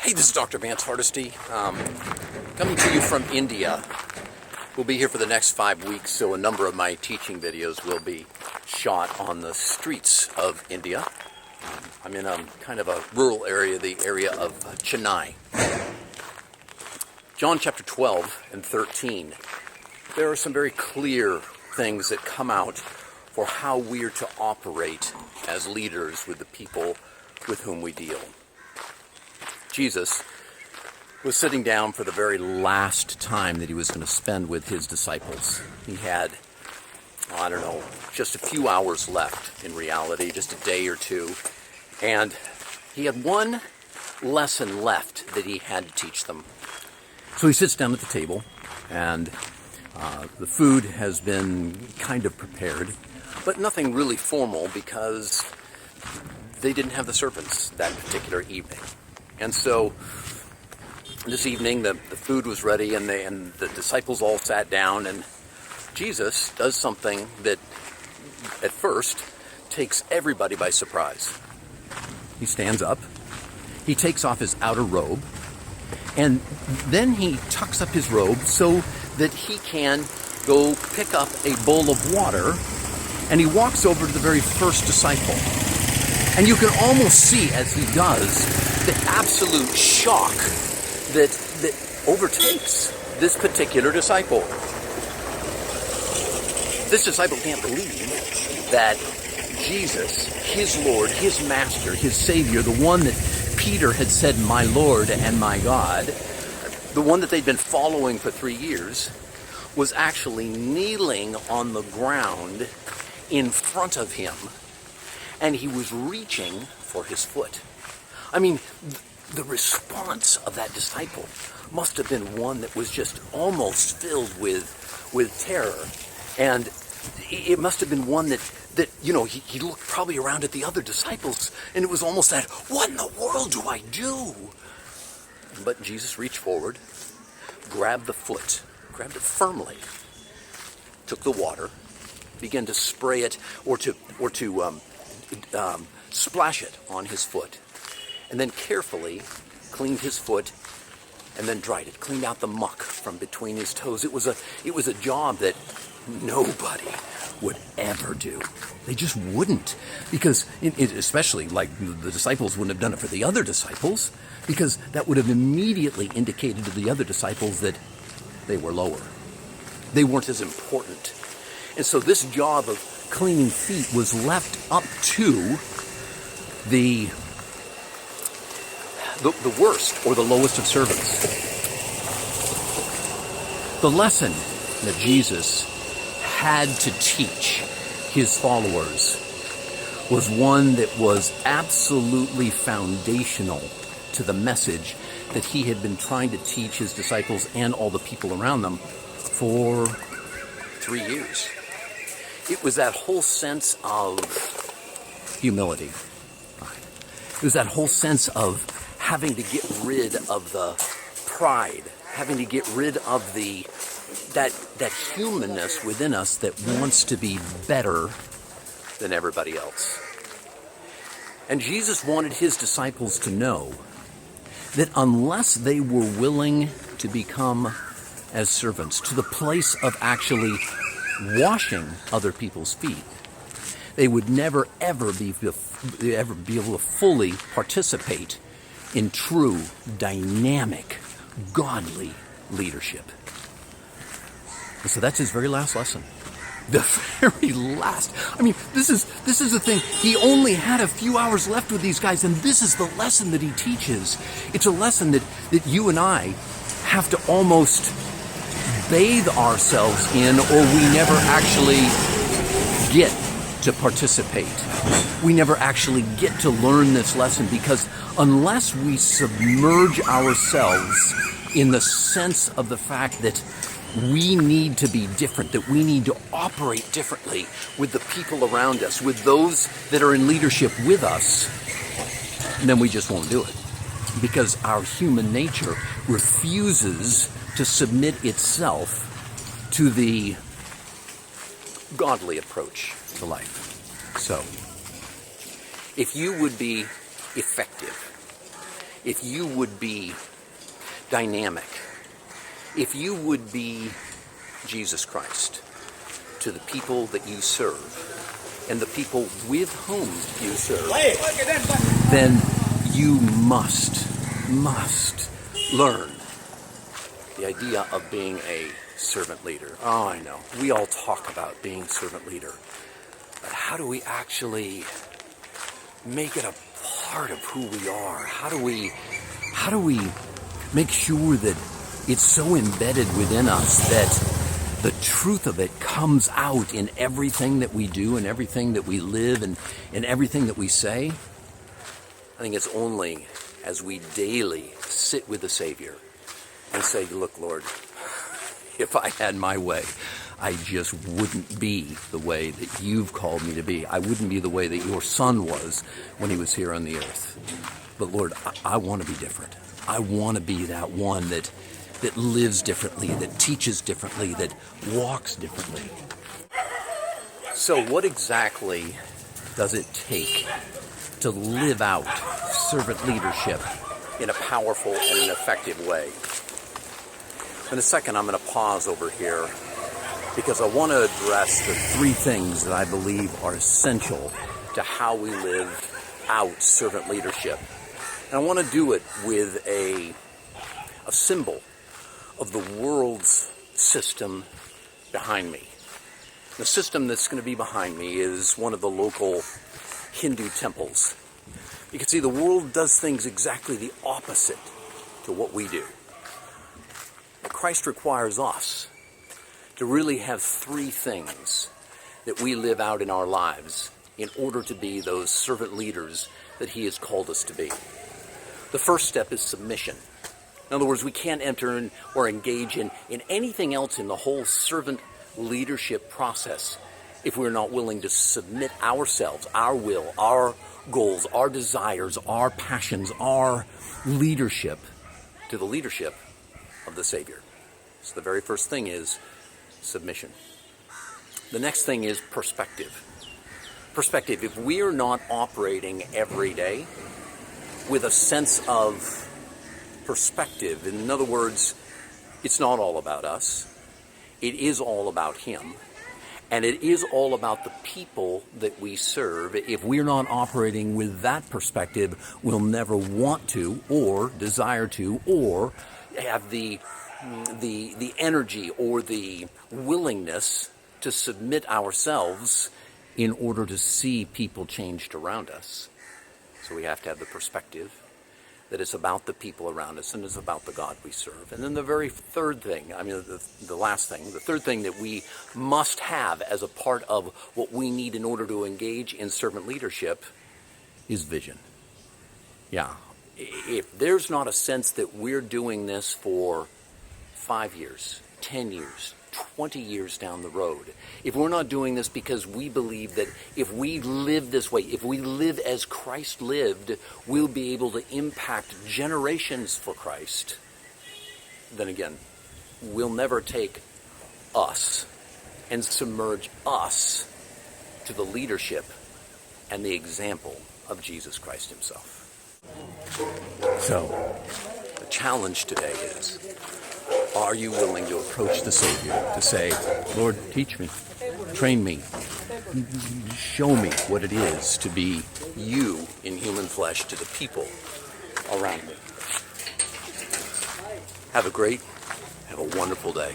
Hey, this is Dr.Vance Hardisty, coming to you from India. We'll be here for the next 5 weeks, so a number of my teaching videos will be shot on the streets of India. I'm in a kind of a rural area, the area of Chennai. John chapter 12 and 13, there are some very clear things that come out for how we're to operate as leaders with the people with whom we deal. Jesus was sitting down for the very last time that he was going to spend with his disciples. He had, just a few hours left in reality, just a day or two. And he had one lesson left that he had to teach them. So he sits down at the table, and the food has been kind of prepared, but nothing really formal because they didn't have the servants that particular evening. And so this evening the food was ready, and the disciples all sat down, and Jesus does something that at first takes everybody by surprise. He stands up, he takes off his outer robe, and then he tucks up his robe so that he can go pick up a bowl of water, and he walks over to the very first disciple. And you can almost see as he does the absolute shock that overtakes this particular disciple. This disciple can't believe that Jesus, his Lord, his Master, his Savior, the one that Peter had said, "My Lord and my God," the one that they'd been following for 3 years, was actually kneeling on the ground in front of him, and he was reaching for his foot. I mean, the response of that disciple must have been one that was just almost filled with terror. And it must have been one that he looked probably around at the other disciples, and it was almost that, what in the world do I do? But Jesus reached forward, grabbed the foot, grabbed it firmly, took the water, began to spray it or to splash it on his foot, and then carefully cleaned his foot and then dried it, cleaned out the muck from between his toes. It was a job that nobody would ever do. They just wouldn't, because especially like the disciples wouldn't have done it for the other disciples, because that would have immediately indicated to the other disciples that they were lower. They weren't as important. And so this job of cleaning feet was left up to the worst or the lowest of servants. The lesson that Jesus had to teach his followers was one that was absolutely foundational to the message that he had been trying to teach his disciples and all the people around them for 3 years. It was that whole sense of humility. It was that whole sense of having to get rid of the pride, having to get rid of that humanness within us that wants to be better than everybody else. And Jesus wanted his disciples to know that unless they were willing to become as servants to the place of actually washing other people's feet, they would never ever be able to fully participate in true, dynamic, godly leadership. And so that's his very last lesson. The very last. I mean, this is the thing. He only had a few hours left with these guys, and this is the lesson that he teaches. It's a lesson that you and I have to almost bathe ourselves in, or we never actually get to participate. We never actually get to learn this lesson, because unless we submerge ourselves in the sense of the fact that we need to be different, that we need to operate differently with the people around us, with those that are in leadership with us, then we just won't do it. Because our human nature refuses to submit itself to the godly approach to life. So, if you would be effective, if you would be dynamic, if you would be Jesus Christ to the people that you serve and the people with whom you serve, then you must learn the idea of being a servant leader. Oh, I know. We all talk about being servant leader. But how do we actually make it a part of who we are? How do we make sure that it's so embedded within us that the truth of it comes out in everything that we do and everything that we live and in everything that we say? I think it's only as we daily sit with the Savior and say, look, Lord, if I had my way, I just wouldn't be the way that you've called me to be. I wouldn't be the way that your son was when he was here on the earth. But Lord, I want to be different. I want to be that one that lives differently, that teaches differently, that walks differently. So what exactly does it take to live out servant leadership in a powerful and an effective way? In a second, I'm going to pause over here because I want to address the three things that I believe are essential to how we live out servant leadership. And I want to do it with a symbol of the world's system behind me. The system that's going to be behind me is one of the local Hindu temples. You can see the world does things exactly the opposite to what we do. Christ requires us to really have three things that we live out in our lives in order to be those servant leaders that he has called us to be. The first step is submission. In other words, we can't enter in or engage in anything else in the whole servant leadership process if we're not willing to submit ourselves, our will, our goals, our desires, our passions, our leadership to the leadership of the Savior. So the very first thing is submission. The next thing is perspective. Perspective. If we are not operating every day with a sense of perspective, in other words, it's not all about us. It is all about him. And it is all about the people that we serve. If we're not operating with that perspective, we'll never want to or desire to or have the energy or the willingness to submit ourselves in order to see people changed around us. So we have to have the perspective that it's about the people around us and it's about the God we serve. And then the very third thing, the last thing, the third thing that we must have as a part of what we need in order to engage in servant leadership is vision. Yeah. If there's not a sense that we're doing this for 5 years, 10 years, 20 years down the road, if we're not doing this because we believe that if we live this way, if we live as Christ lived, we'll be able to impact generations for Christ, then again, we'll never take us and submerge us to the leadership and the example of Jesus Christ himself. So, the challenge today is, are you willing to approach the Savior to say, Lord, teach me, train me, show me what it is to be you in human flesh to the people around me? Have a wonderful day.